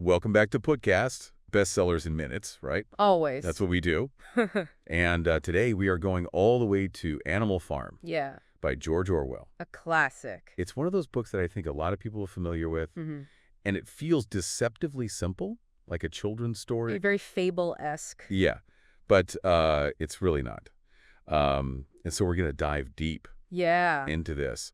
Welcome back to Putcast, bestsellers in minutes, right? Always. That's what we do. And today we are going all the way to Animal Farm Yeah. by George Orwell. A classic. It's one of those books that I think a lot of people are familiar with, Mm-hmm. and it feels deceptively simple, like a children's story. Very fable-esque. Yeah, but it's really not. And so we're going to dive deep Yeah. into this.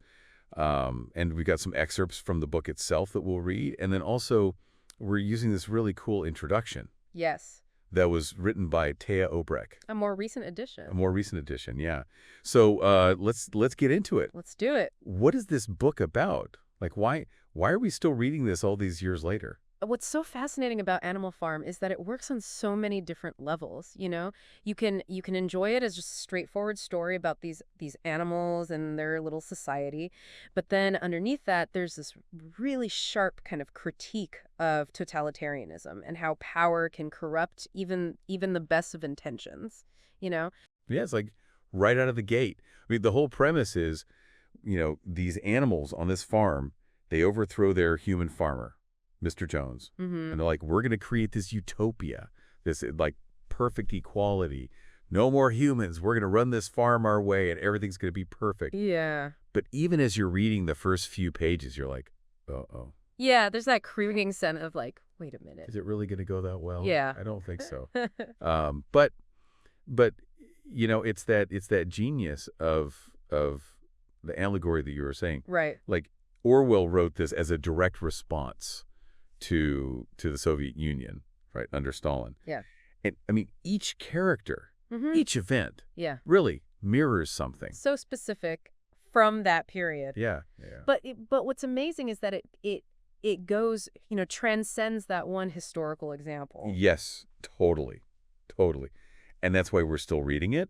And we got some excerpts from the book itself that we'll read. And then also, we're using this really cool introduction Yes. that was written by Thea Obrecht. A more recent edition. A more recent edition, yeah. So let's get into it. Let's do it. What is this book about? Like, why are we still reading this all these years later? What's so fascinating about Animal Farm is that it works on so many different levels, you know? You can enjoy it as just a straightforward story about these animals and their little society, but then underneath that there's this really sharp kind of critique of totalitarianism and how power can corrupt even the best of intentions, you know? Yeah, it's like right out of the gate. I mean, the whole premise is, these animals on this farm, they overthrow their human farmer, Mr. Jones. Mm-hmm. And they're like, we're going to create this utopia, this like perfect equality. No more humans. We're going to run this farm our way and everything's going to be perfect. Yeah. But even as you're reading the first few pages, you're like, uh-oh. Yeah, there's that creeping sense of like, wait a minute. Is it really going to go that well? Yeah. I don't think so. But it's that genius of the allegory that you were saying. Right. Like Orwell wrote this as a direct response to the Soviet Union, right, under Stalin. Yeah. And I mean, each character, each event, Yeah. really mirrors something. So specific from that period. Yeah. But what's amazing is that it goes, transcends that one historical example. Yes, totally. And that's why we're still reading it,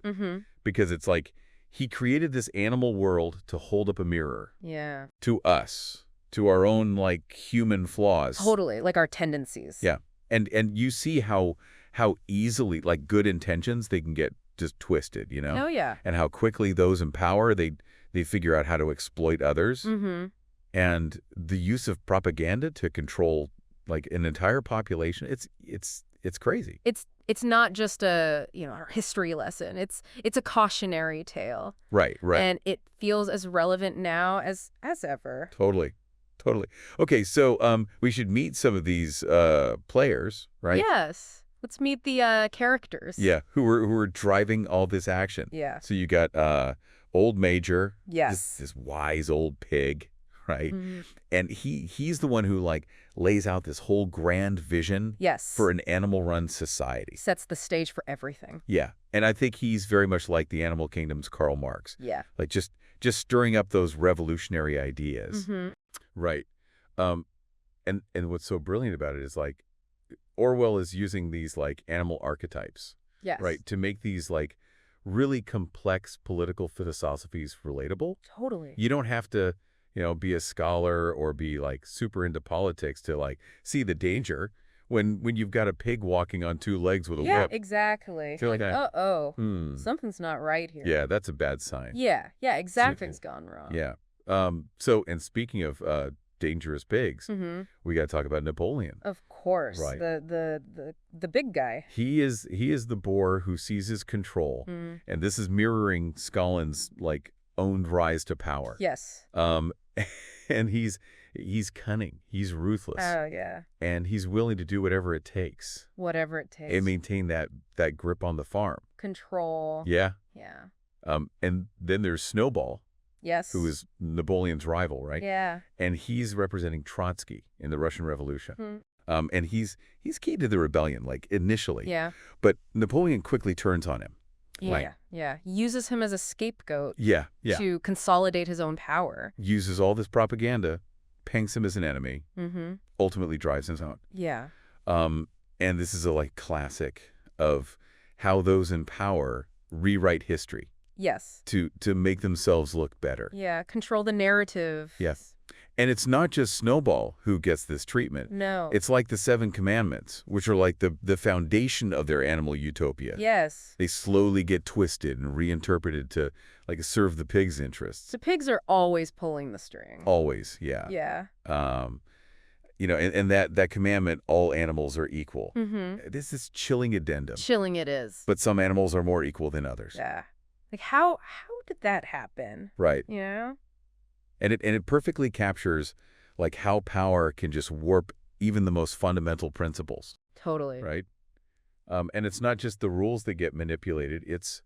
because it's like he created this animal world to hold up a mirror. Yeah. To us, to our own like human flaws. Totally, like our tendencies. Yeah. And you see how easily like good intentions they can get just twisted, Oh yeah. And how quickly those in power they figure out how to exploit others. And the use of propaganda to control like an entire population, it's crazy. It's not just a history lesson. It's a cautionary tale. Right. And it feels as relevant now as ever. Totally. Okay, so we should meet some of these players, right? Yes. Let's meet the characters. Yeah, who are driving all this action. Yeah. So you got old Major. Yes. This wise old pig, right? Mm-hmm. And he's the one who like lays out this whole grand vision. Yes. For an animal-run society. Sets the stage for everything. Yeah, and I think he's very much like the Animal Kingdom's Karl Marx. Yeah. Like just stirring up those revolutionary ideas. Right. And what's so brilliant about it is like Orwell is using these like animal archetypes. Yes. Right. To make these like really complex political philosophies relatable. Totally. You don't have to, be a scholar or be like super into politics to like see the danger when you've got a pig walking on two legs with a whip. Yeah, exactly. Feel like something's not right here. Yeah, that's a bad sign. Yeah, exactly's gone wrong. Yeah. So, and speaking of dangerous pigs, we got to talk about Napoleon. Of course. Right. The big guy. He is the boar who seizes control, and this is mirroring Stalin's like owned rise to power. Yes. And he's cunning. He's ruthless. Oh yeah. And he's willing to do whatever it takes. Whatever it takes. And maintain that grip on the farm. Control. Yeah. Yeah. And then there's Snowball. Yes. Who is Napoleon's rival, right? Yeah. And he's representing Trotsky in the Russian Revolution. And he's key to the rebellion, like initially. Yeah. But Napoleon quickly turns on him. Yeah. Right? Yeah. Uses him as a scapegoat. Yeah. To consolidate his own power. Uses all this propaganda, paints him as an enemy, ultimately drives him out. Yeah. And this is a like classic of how those in power rewrite history. Yes. To make themselves look better. Yeah, control the narrative. Yes. And it's not just Snowball who gets this treatment. No. It's like the Seven Commandments, which are like the foundation of their animal utopia. Yes. They slowly get twisted and reinterpreted to like serve the pig's interests. The pigs are always pulling the string. Always, yeah. Yeah. and that commandment, all animals are equal. Mm-hmm. This is chilling addendum. Chilling it is. But some animals are more equal than others. Yeah. Like how did that happen? Right. You know? And it perfectly captures like how power can just warp even the most fundamental principles. Totally. Right? And it's not just the rules that get manipulated, it's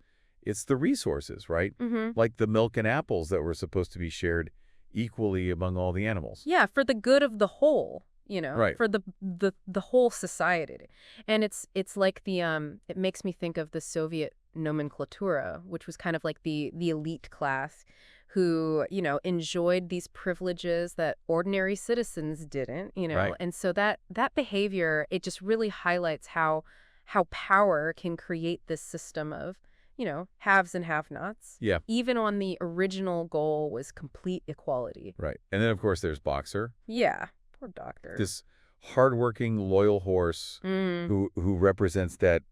the resources, right? Mm-hmm. Like the milk and apples that were supposed to be shared equally among all the animals. Yeah, for the good of the whole, Right. for the whole society. And it's like it makes me think of the Soviet nomenclatura, which was kind of like the elite class who, enjoyed these privileges that ordinary citizens didn't, Right. And so that behavior, it just really highlights how power can create this system of, haves and have-nots. Yeah. Even on the original goal was complete equality. Right. And then, of course, there's Boxer, Yeah, poor doctor. this hardworking, loyal horse who represents that,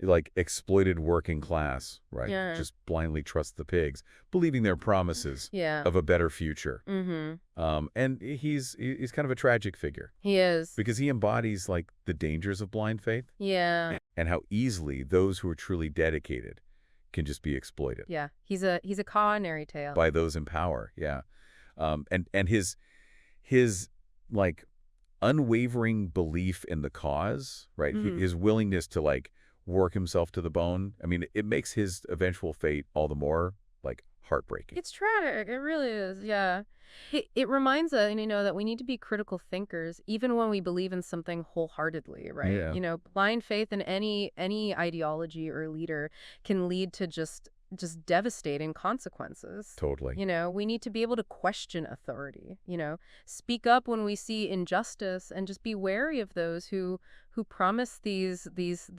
like, exploited working class, right? Yeah. Just blindly trust the pigs, believing their promises Yeah. of a better future. Mm-hmm. And he's kind of a tragic figure He is. because he embodies, like, the dangers of blind faith Yeah. and how easily those who are truly dedicated can just be exploited. Yeah. He's a cautionary tale. By those in power, yeah. And his like unwavering belief in the cause, right? His willingness to like work himself to the bone. I mean, it makes his eventual fate all the more like heartbreaking. It's tragic. It really is. Yeah. It reminds us, that we need to be critical thinkers, even when we believe in something wholeheartedly, right? Yeah. Blind faith in any ideology or leader can lead to just devastating consequences. Totally. We need to be able to question authority, speak up when we see injustice and just be wary of those who promise these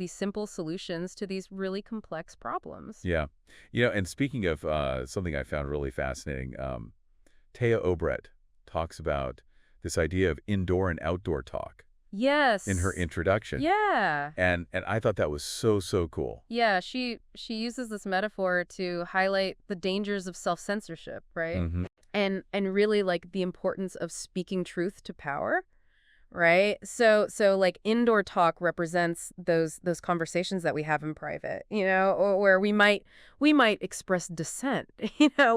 simple solutions to these really complex problems. Yeah. And speaking of something I found really fascinating, Thea Obrecht talks about this idea of indoor and outdoor talk. Yes. In her introduction. Yeah. And I thought that was so cool. Yeah, she uses this metaphor to highlight the dangers of self-censorship, right? Mm-hmm. And really like the importance of speaking truth to power, right? So like indoor talk represents those conversations that we have in private, or where we might express dissent.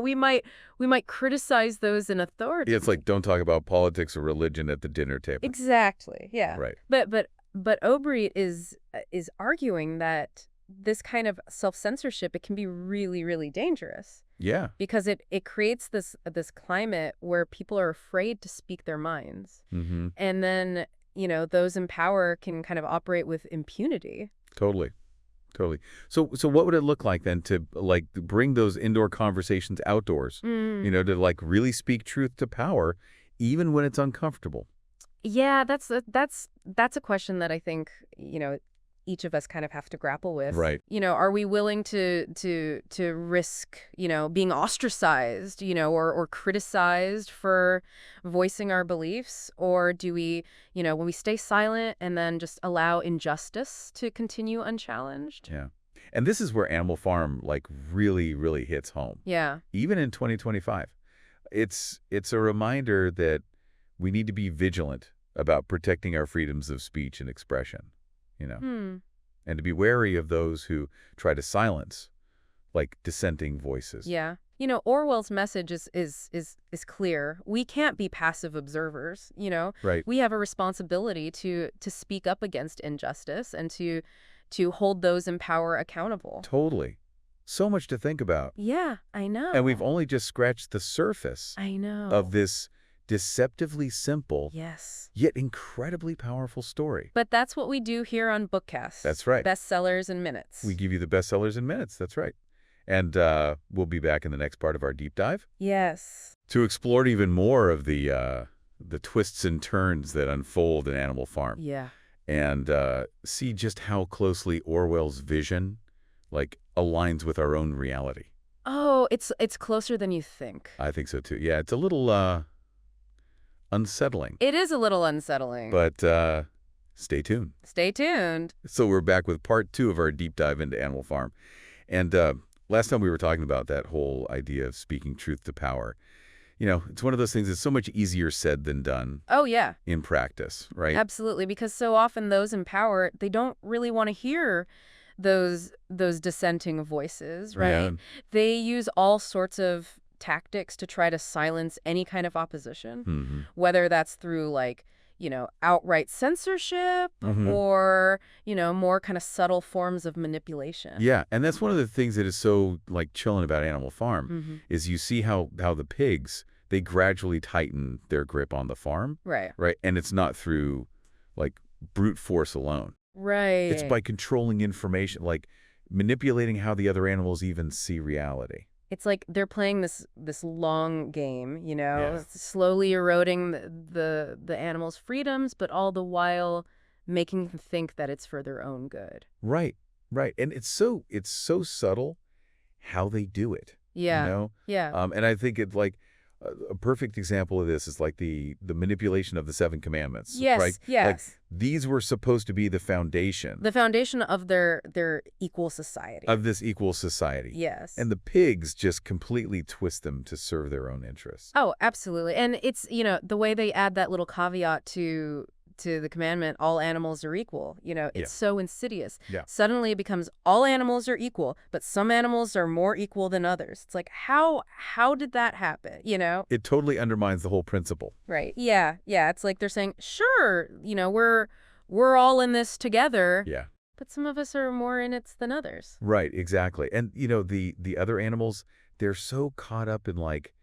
We might criticize those in authority. Yeah, it's like don't talk about politics or religion at the dinner table. Exactly. Yeah. Right. But Obrecht is arguing that this kind of self-censorship, it can be really, really dangerous. Yeah. Because it creates this climate where people are afraid to speak their minds. Mm-hmm. And then, those in power can kind of operate with impunity. Totally. So what would it look like then to like bring those indoor conversations outdoors, to like really speak truth to power, even when it's uncomfortable? Yeah, that's a question that I think, each of us kind of have to grapple with. Right. Are we willing to risk, being ostracized, or criticized for voicing our beliefs? Or do we, when we stay silent and then just allow injustice to continue unchallenged? Yeah. And this is where Animal Farm like really, really hits home. Yeah. Even in 2025. It's a reminder that we need to be vigilant about protecting our freedoms of speech and expression. And to be wary of those who try to silence, like, dissenting voices. Yeah. Orwell's message is clear. We can't be passive observers, Right. We have a responsibility to speak up against injustice and to hold those in power accountable. Totally. So much to think about. Yeah, I know. And we've only just scratched the surface I know. of this deceptively simple, yes, yet incredibly powerful story. But that's what we do here on Bookcast. That's right. Bestsellers in minutes. We give you the bestsellers in minutes. That's right. And we'll be back in the next part of our deep dive. Yes. To explore even more of the twists and turns that unfold in Animal Farm. Yeah. And see just how closely Orwell's vision, like, aligns with our own reality. Oh, it's closer than you think. I think so, too. Yeah, it's a little unsettling. It is a little unsettling. But stay tuned. Stay tuned. So we're back with part 2 of our deep dive into Animal Farm. And last time we were talking about that whole idea of speaking truth to power. it's one of those things that's so much easier said than done Oh, yeah. in practice, right? Absolutely, because so often those in power, they don't really want to hear those dissenting voices, right? Yeah. They use all sorts of tactics to try to silence any kind of opposition, Mm-hmm. whether that's through like, outright censorship Mm-hmm. or, more kind of subtle forms of manipulation. Yeah, and that's one of the things that is so like chilling about Animal Farm Mm-hmm. is you see how the pigs, they gradually tighten their grip on the farm, Right. right? And it's not through like brute force alone. Right. It's by controlling information, like manipulating how the other animals even see reality. It's like they're playing this long game, Yeah. slowly eroding the animals' freedoms, but all the while making them think that it's for their own good. Right, right. And it's so subtle how they do it. Yeah. Yeah. And I think it's like a perfect example of this is like the manipulation of the Seven Commandments. Yes. Right? Yes. Like these were supposed to be the foundation The foundation of their equal society. of this equal society. Yes. And the pigs just completely twist them to serve their own interests. Oh, absolutely. And it's, the way they add that little caveat to the commandment, all animals are equal, it's so insidious. Yeah. Suddenly it becomes all animals are equal, but some animals are more equal than others. It's like, how did that happen, It totally undermines the whole principle. Right. Yeah. Yeah. It's like they're saying, sure, we're all in this together. Yeah. But some of us are more in it than others. Right, exactly. And, the other animals, they're so caught up in, like,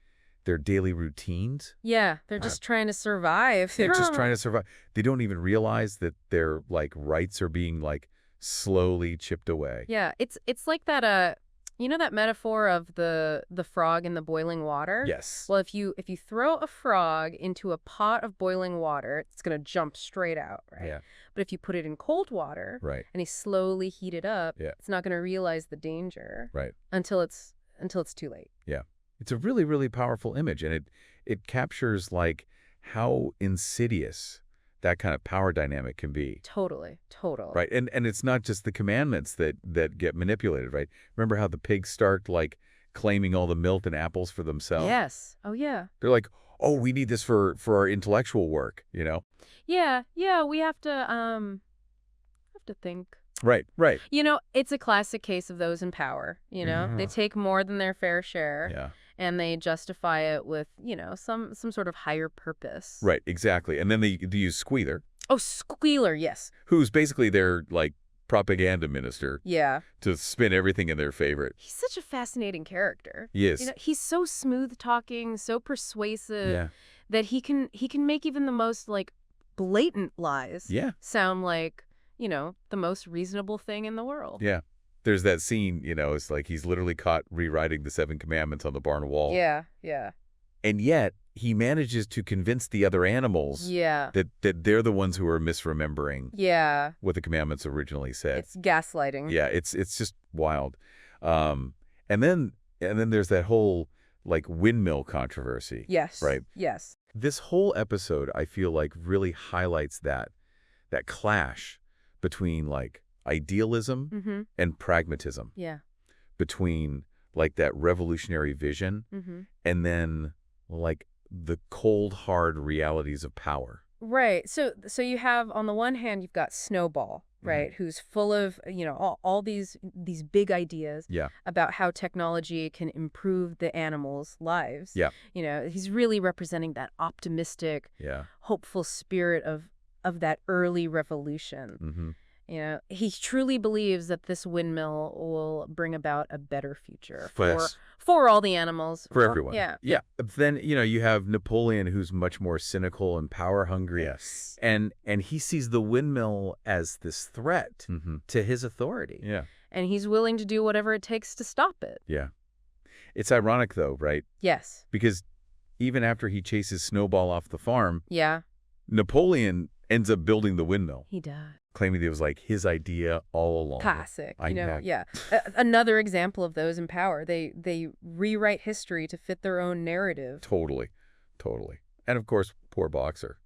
their daily routines. Yeah. They're just trying to survive. They're just trying to survive. They don't even realize that their, like, rights are being, like, slowly chipped away. Yeah. It's like that, that metaphor of the frog in the boiling water? Yes. Well, if you throw a frog into a pot of boiling water, it's going to jump straight out, right? Yeah. But if you put it in cold water Right. and you slowly heat it up, Yeah. it's not going to realize the danger Right. until it's too late. Yeah. It's a really, really powerful image, and it captures, like, how insidious that kind of power dynamic can be. Totally. Right. And it's not just the commandments that get manipulated, right? Remember how the pigs start, like, claiming all the milk and apples for themselves? Yes. Oh, yeah. They're like, oh, we need this for our intellectual work, Yeah. Yeah. We have to think. Right. Right. It's a classic case of those in power. They take more than their fair share. Yeah. And they justify it with, some sort of higher purpose. Right. Exactly. And then they use Squealer, Oh, Squealer, yes. who's basically their, like, propaganda minister Yeah. to spin everything in their favor. He's such a fascinating character. He is. He's so smooth talking, so persuasive Yeah. that he can make even the most like blatant lies Yeah. sound like, the most reasonable thing in the world. Yeah. There's that scene, it's like he's literally caught rewriting the Seven Commandments on the barn wall. Yeah, yeah. And yet he manages to convince the other animals Yeah. that they're the ones who are misremembering Yeah. what the commandments originally said. It's gaslighting. Yeah, it's just wild. And then there's that whole, like, windmill controversy. Yes. Right. Yes. This whole episode, I feel like, really highlights that clash between, like, idealism Mm-hmm. and pragmatism, Yeah. between, like, that revolutionary vision Mm-hmm. and then, like, the cold, hard realities of power. Right. So you have, on the one hand, you've got Snowball, right, who's full of, all these big ideas Yeah. about how technology can improve the animals' lives. Yeah. He's really representing that optimistic, Yeah. hopeful spirit of that early revolution. Mm-hmm. He truly believes that this windmill will bring about a better future Yes. for all the animals. For everyone. Yeah. Yeah. But then, you have Napoleon, who's much more cynical and power hungry. Yes. And he sees the windmill as this threat To his authority. Yeah. And he's willing to do whatever it takes to stop it. Yeah. It's ironic, though, right? Yes. Because even after he chases Snowball off the farm, Yeah. Napoleon ends up building the windmill, He does. claiming it was like his idea all along. Classic. I know. Yeah. Another example of those in power. They rewrite history to fit their own narrative. Totally. And of course, poor Boxer,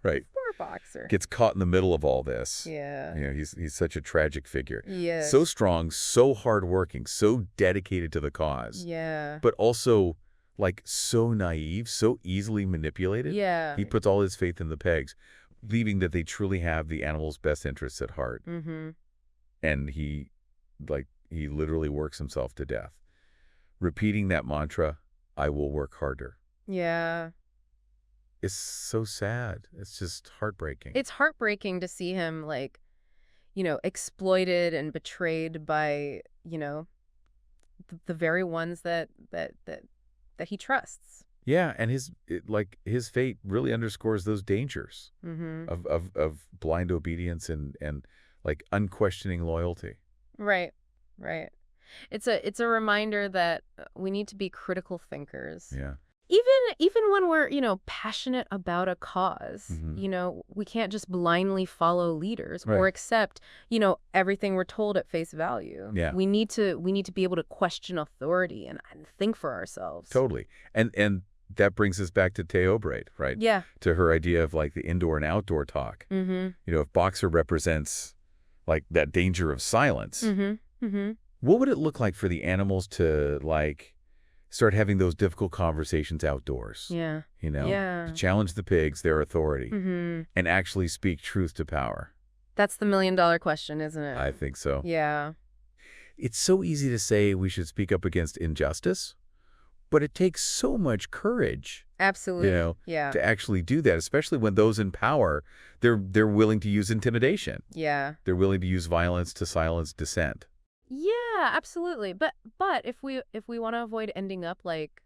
right? Poor Boxer. Gets caught in the middle of all this. Yeah. He's such a tragic figure. Yes. So strong, so hardworking, so dedicated to the cause. Yeah. But also, like so naive, so easily manipulated. Yeah. He puts all his faith in the pegs, believing that they truly have the animal's best interests at heart. And he literally works himself to death. Repeating that mantra, I will work harder. Yeah. It's so sad. It's just heartbreaking. It's heartbreaking to see him, like, exploited and betrayed by, the very ones that he trusts. Yeah, and his fate really underscores those dangers of blind obedience and like unquestioning loyalty. Right. It's a reminder that we need to be critical thinkers. Yeah. Even when we're, passionate about a cause, we can't just blindly follow leaders or accept, everything we're told at face value. Yeah. We need to be able to question authority and think for ourselves. Totally. And that brings us back to Theobrate, right? Yeah. To her idea of like the indoor and outdoor talk. If Boxer represents like that danger of silence, what would it look like for the animals to like start having those difficult conversations outdoors? Yeah. To challenge the pigs, their authority, and actually speak truth to power. That's the million-dollar question, isn't it? I think so. Yeah. It's so easy to say we should speak up against injustice, but it takes so much courage. Absolutely. To actually do that, especially when those in power, they're willing to use intimidation. Yeah. They're willing to use violence to silence dissent. Yeah, absolutely. But if we want to avoid ending up like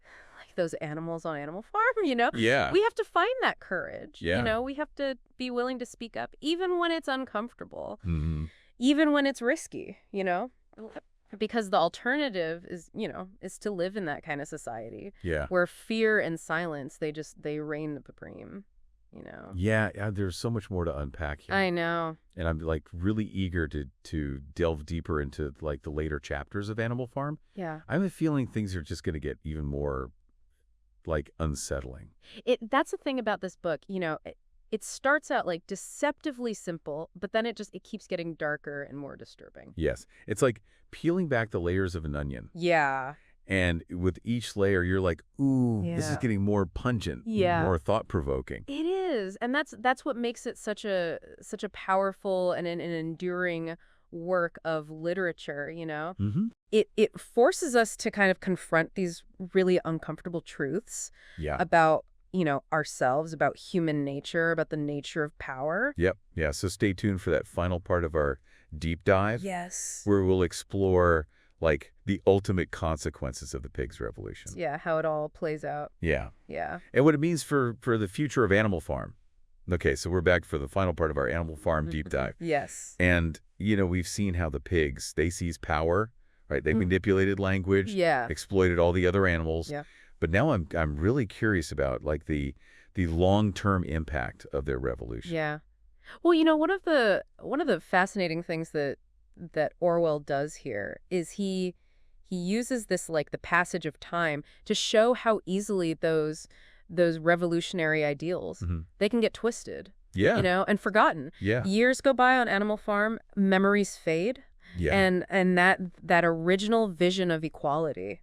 those animals on Animal Farm, Yeah. we have to find that courage. Yeah. We have to be willing to speak up, even when it's uncomfortable, even when it's risky, because the alternative is, is to live in that kind of society where fear and silence, they reign supreme. Yeah, there's so much more to unpack here. I know. And I'm like really eager to delve deeper into like the later chapters of Animal Farm. Yeah. I have a feeling things are just going to get even more like unsettling. That's the thing about this book, it starts out like deceptively simple, but then it keeps getting darker and more disturbing. Yes. It's like peeling back the layers of an onion. Yeah. And with each layer, you're like, ooh, this is getting more pungent, more thought-provoking. It is. And that's what makes it such a powerful and an enduring work of literature, It forces us to kind of confront these really uncomfortable truths about, ourselves, about human nature, about the nature of power. Yep. Yeah. So stay tuned for that final part of our deep dive. Yes. Where we'll explore like the ultimate consequences of the pigs' revolution. Yeah, how it all plays out. Yeah. Yeah. And what it means for the future of Animal Farm. Okay, so we're back for the final part of our Animal Farm deep dive. Yes. And, we've seen how the pigs, they seize power, right? They manipulated language, exploited all the other animals. Yeah. But now I'm really curious about like the long-term impact of their revolution. Yeah. Well, one of the fascinating things that Orwell does here is he uses this like the passage of time to show how easily those revolutionary ideals they can get twisted. Yeah. And forgotten. Yeah. Years go by on Animal Farm, memories fade. Yeah. And that original vision of equality,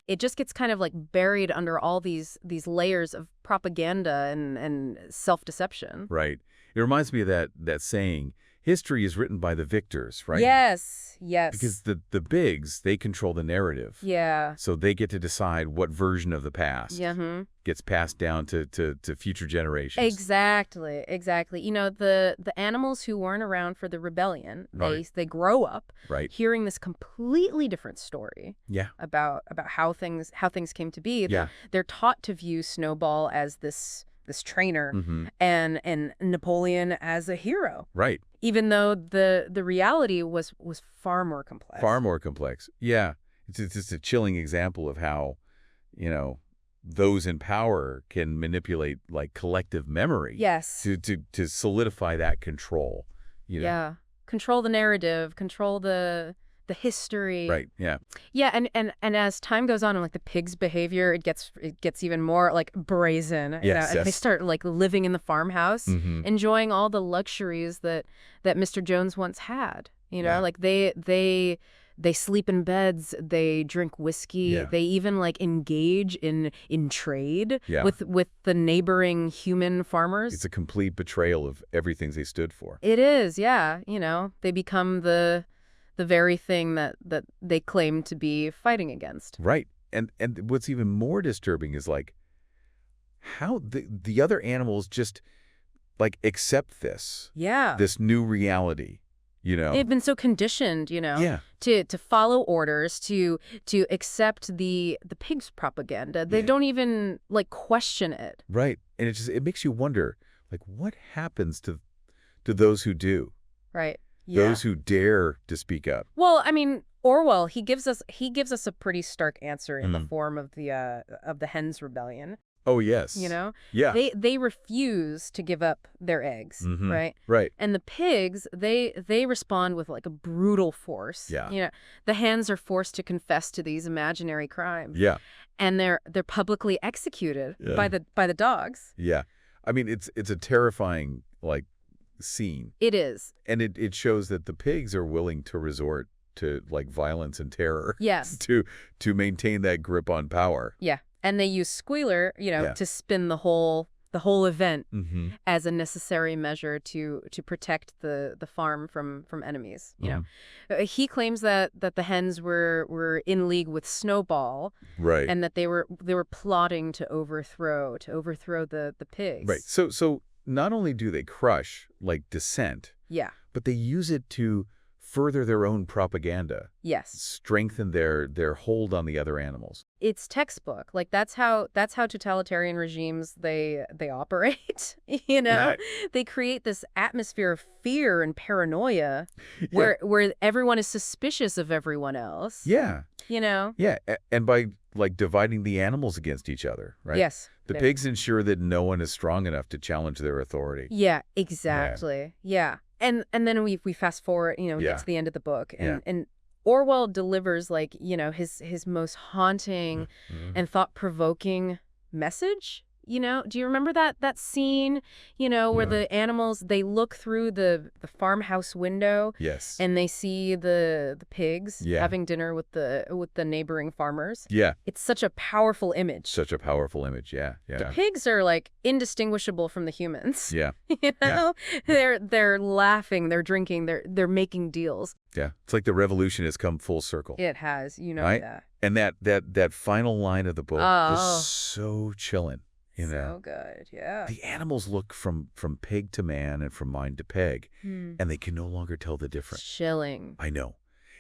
it just gets kind of like buried under all these layers of propaganda and self-deception. Right. It reminds me of that saying, history is written by the victors, right? Yes. Because the bigs, they control the narrative. Yeah. So they get to decide what version of the past gets passed down to future generations. Exactly. The animals who weren't around for the rebellion, they grow up hearing this completely different story. Yeah. About how things came to be. Yeah. They're taught to view Snowball as this trainer and Napoleon as a hero. Right. Even though the reality was far more complex. Far more complex. Yeah. It's just a chilling example of how, those in power can manipulate like collective memory. Yes. To solidify that control. Yeah. Control the narrative, control the history. Right. Yeah. Yeah, and as time goes on and like the pigs' behavior, it gets even more like brazen. Yes. And they start like living in the farmhouse, enjoying all the luxuries that Mr. Jones once had. Like they They sleep in beds, they drink whiskey, Yeah. they even like engage in trade Yeah. with the neighboring human farmers. It's a complete betrayal of everything they stood for. It is, yeah. They become the very thing that they claim to be fighting against. Right. And what's even more disturbing is like how the other animals just like accept this new reality, They've been so conditioned, Yeah. to follow orders, to accept the pig's propaganda. They don't even like question it. Right. And it makes you wonder, like, what happens to those who do? Right. Yeah. Those who dare to speak up. Well, I mean, Orwell, he gives us a pretty stark answer in the form of the Hens Rebellion. Oh, yes. Yeah. They refuse to give up their eggs, right? Right. And the pigs, they respond with like a brutal force. Yeah. The hens are forced to confess to these imaginary crimes. Yeah. And they're publicly executed by the dogs. Yeah. I mean, it's a terrifying like scene. It is. And it shows that the pigs are willing to resort to like violence and terror. Yes. to maintain that grip on power. Yeah. And they use Squealer, to spin the whole event as a necessary measure to protect the farm from enemies. He claims that the hens were in league with Snowball, right, and that they were plotting to overthrow the pigs. Right. So not only do they crush like dissent, but they use it to further their own propaganda. Yes. Strengthen their hold on the other animals. It's textbook. Like that's how totalitarian regimes they operate. Right. They create this atmosphere of fear and paranoia where everyone is suspicious of everyone else. Yeah. Yeah, and by like dividing the animals against each other, right? Yes. The pigs ensure that no one is strong enough to challenge their authority. Yeah, exactly. Yeah. And then we fast forward, get to the end of the book, and Orwell delivers like, his most haunting and thought-provoking message. Do you remember that scene, where the animals, they look through the farmhouse window, yes, and they see the pigs having dinner with the neighboring farmers? Yeah. It's such a powerful image. Such a powerful image, yeah. The pigs are like indistinguishable from the humans. Yeah. They're laughing, they're drinking, they're making deals. Yeah. It's like the revolution has come full circle. It has, right? that. And that final line of the book is so chilling. So good, yeah. The animals look from pig to man and from mind to peg, and they can no longer tell the difference. Chilling. I know.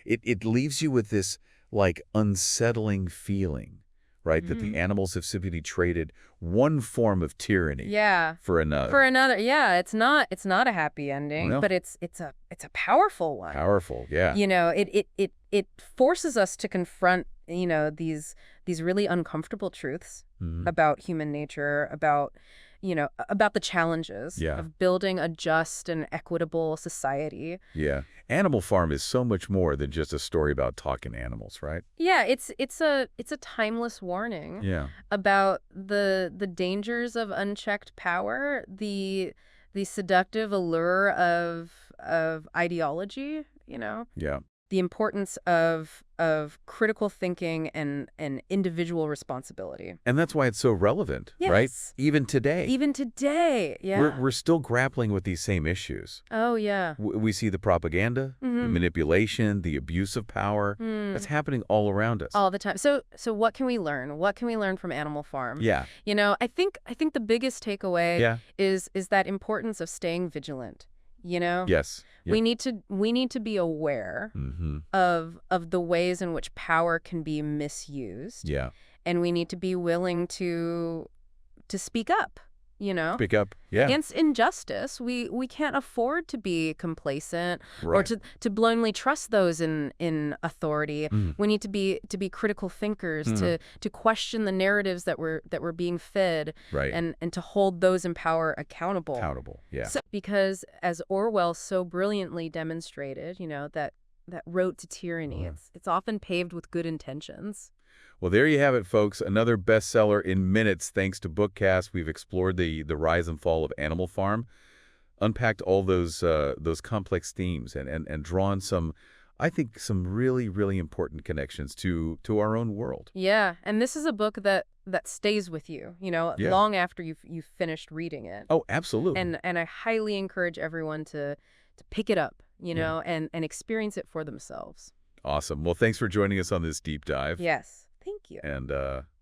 It leaves you with this, like, unsettling feeling, right? That the animals have simply traded one form of tyranny for another. For another, yeah. It's not a happy ending, No. but it's a powerful one. Powerful, yeah. It forces us to confront, these really uncomfortable truths about human nature, about the challenges of building a just and equitable society. Yeah. Animal Farm is so much more than just a story about talking animals, right? Yeah, it's a timeless warning about the dangers of unchecked power, the seductive allure of ideology, Yeah. the importance of critical thinking and individual responsibility. And that's why it's so relevant, right? Even today. Even today, yeah. We're still grappling with these same issues. Oh, yeah. We see the propaganda, the manipulation, the abuse of power. That's happening all around us. All the time. So what can we learn? What can we learn from Animal Farm? Yeah. I think the biggest takeaway is that importance of staying vigilant. Yes. We need to be aware of the ways in which power can be misused. Yeah. And we need to be willing to speak up, Speak up. Yeah. Against injustice. We can't afford to be complacent or Right. to blindly trust those in authority. We need to be critical thinkers, to question the narratives that we're being fed, Right. and to hold those in power accountable. Yeah. Because as Orwell so brilliantly demonstrated, that road to tyranny, it's often paved with good intentions. Well, there you have it, folks. Another bestseller in minutes thanks to Bookcast. We've explored the rise and fall of Animal Farm, unpacked all those complex themes, and drawn some I think, some really, really important connections to our own world. Yeah, and this is a book that stays with you, Yeah. long after you've finished reading it. Oh, absolutely. And I highly encourage everyone to pick it up, Yeah. and experience it for themselves. Awesome. Well, thanks for joining us on this deep dive. Yes. Thank you. And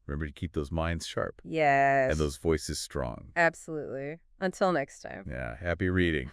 remember to keep those minds sharp and Yes. those voices strong. Absolutely. Until next time. Yeah. Happy reading.